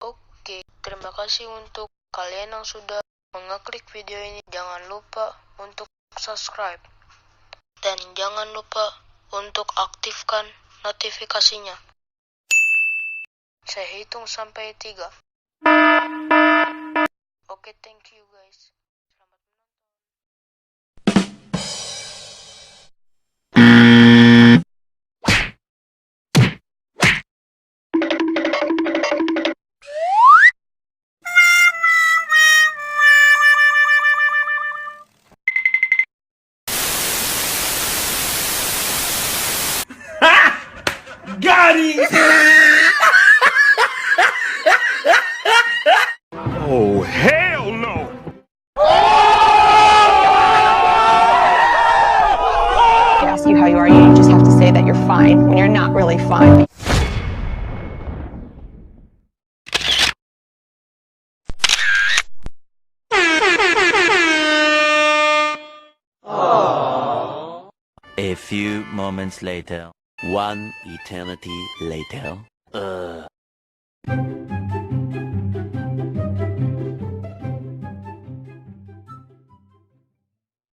Oke, terima kasih untuk kalian yang sudah mengeklik video ini. Jangan lupa untuk subscribe. Dan jangan lupa untuk aktifkan notifikasinya. Saya hitung sampai 3. Oke, thank you guys. Selamat Got it! Oh, hell no! Ask you how you are, you just have to say that you're fine when you're not really fine. A few moments later, one eternity later.